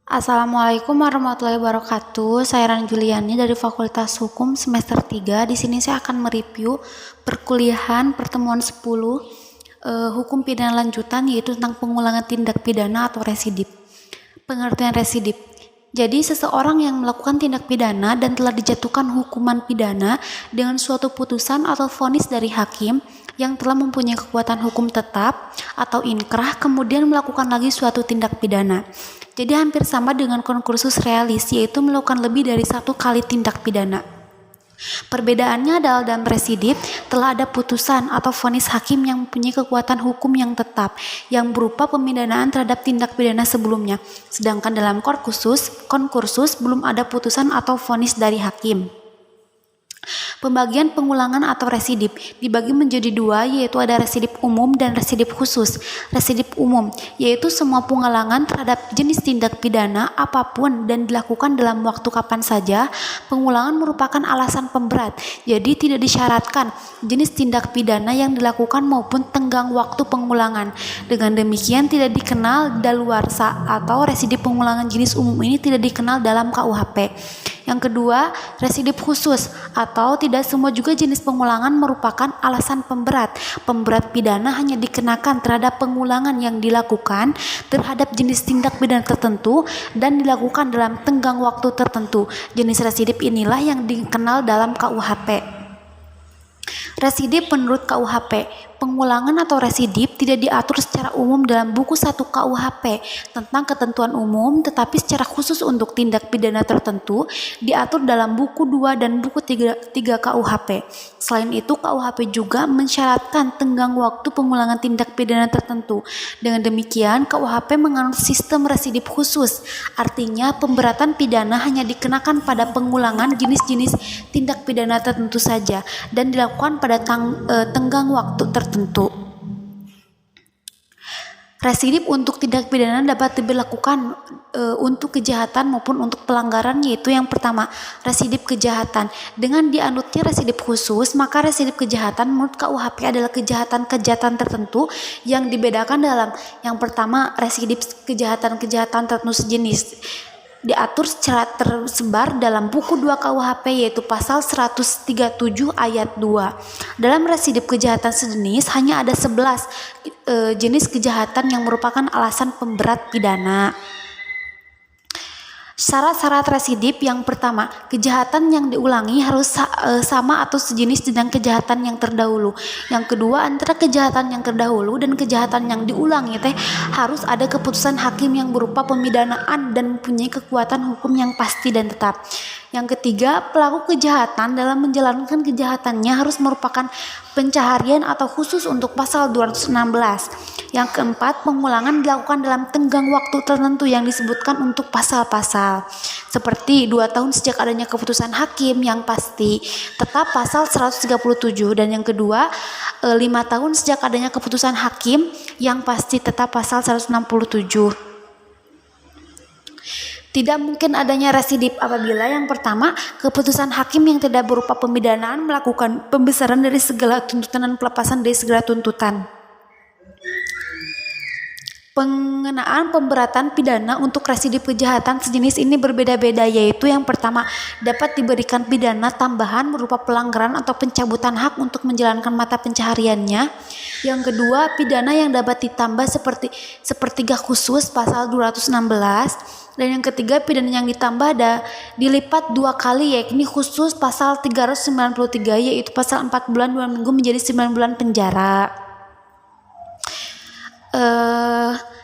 Assalamualaikum warahmatullahi wabarakatuh. Saya Ran Juliani dari Fakultas Hukum semester 3. Di sini saya akan mereview perkuliahan pertemuan 10 hukum pidana lanjutan, yaitu tentang pengulangan tindak pidana atau residip. Pengertian residip. Jadi seseorang yang melakukan tindak pidana dan telah dijatuhkan hukuman pidana dengan suatu putusan atau vonis dari hakim yang telah mempunyai kekuatan hukum tetap atau inkrah, kemudian melakukan lagi suatu tindak pidana. Jadi hampir sama dengan konkursus realis, yaitu melakukan lebih dari satu kali tindak pidana. Perbedaannya adalah dalam residip telah ada putusan atau vonis hakim yang mempunyai kekuatan hukum yang tetap yang berupa pemindanaan terhadap tindak pidana sebelumnya. Sedangkan dalam konkursus belum ada putusan atau vonis dari hakim. Pembagian pengulangan atau residip dibagi menjadi dua, yaitu ada residip umum dan residip khusus. Residip umum yaitu semua pengulangan terhadap jenis tindak pidana apapun dan dilakukan dalam waktu kapan saja. Pengulangan merupakan alasan pemberat, jadi tidak disyaratkan jenis tindak pidana yang dilakukan maupun tenggang waktu pengulangan. Dengan demikian tidak dikenal daluarsa atau residip pengulangan jenis umum ini tidak dikenal dalam KUHP. Yang kedua, residip khusus atau tidak semua juga jenis pengulangan merupakan alasan pemberat. Pemberat pidana hanya dikenakan terhadap pengulangan yang dilakukan terhadap jenis tindak pidana tertentu dan dilakukan dalam tenggang waktu tertentu. Jenis residip inilah yang dikenal dalam KUHP. Residip menurut KUHP, pengulangan atau residip tidak diatur secara umum dalam buku 1 KUHP tentang ketentuan umum, tetapi secara khusus untuk tindak pidana tertentu diatur dalam buku 2 dan buku 3 KUHP. Selain itu, KUHP juga mensyaratkan tenggang waktu pengulangan tindak pidana tertentu. Dengan demikian, KUHP menganut sistem residip khusus, artinya pemberatan pidana hanya dikenakan pada pengulangan jenis-jenis tindak pidana tertentu saja dan dilakukan pada tenggang waktu tertentu. Residip untuk tindak pidana dapat diberlakukan untuk kejahatan maupun untuk pelanggaran, yaitu yang pertama, residip kejahatan. Dengan dianutnya residip khusus, maka residip kejahatan menurut KUHP adalah kejahatan-kejahatan tertentu yang dibedakan dalam yang pertama, residip kejahatan-kejahatan tertentu sejenis diatur secara tersebar dalam buku 2 KUHP, yaitu pasal 137 ayat 2. Dalam residip kejahatan sejenis hanya ada 11 jenis kejahatan yang merupakan alasan pemberat pidana. Syarat-syarat residip yang pertama, kejahatan yang diulangi harus sama atau sejenis dengan kejahatan yang terdahulu. Yang kedua, antara kejahatan yang terdahulu dan kejahatan yang diulangi harus ada keputusan hakim yang berupa pemidanaan dan mempunyai kekuatan hukum yang pasti dan tetap. Yang ketiga, pelaku kejahatan dalam menjalankan kejahatannya harus merupakan pencaharian atau khusus untuk pasal 216. Yang keempat, pengulangan dilakukan dalam tenggang waktu tertentu yang disebutkan untuk pasal-pasal. Seperti 2 tahun sejak adanya keputusan hakim yang pasti, tetap pasal 137. Dan yang kedua, 5 tahun sejak adanya keputusan hakim yang pasti, tetap pasal 167. Tidak mungkin adanya residip apabila yang pertama, keputusan hakim yang tidak berupa pemidanaan melakukan pembesaran dari segala tuntutan dan pelepasan dari segala tuntutan. Pengenaan pemberatan pidana untuk residip kejahatan sejenis ini berbeda-beda, yaitu yang pertama, dapat diberikan pidana tambahan berupa pelanggaran atau pencabutan hak untuk menjalankan mata pencahariannya. Yang kedua, pidana yang dapat ditambah sepertiga khusus pasal 216. Dan yang ketiga, pidana yang ditambah dilipat 2 kali, yakni khusus pasal 393, yaitu pasal 4 bulan 2 minggu menjadi 9 bulan penjara.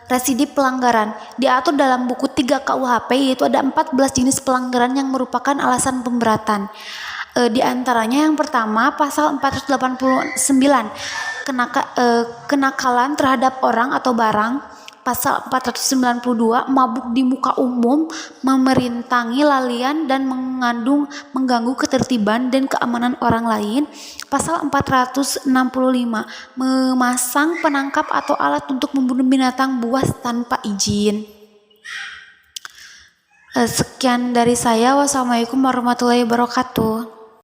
Residip pelanggaran diatur dalam buku 3 KUHP, yaitu ada 14 jenis pelanggaran yang merupakan alasan pemberatan. Di antaranya yang pertama, pasal 489, kenakalan terhadap orang atau barang. Pasal 492, mabuk di muka umum, memerintangi lalian dan mengganggu ketertiban dan keamanan orang lain. Pasal 465, memasang penangkap atau alat untuk membunuh binatang buas tanpa izin. Sekian dari saya. Wassalamualaikum warahmatullahi wabarakatuh.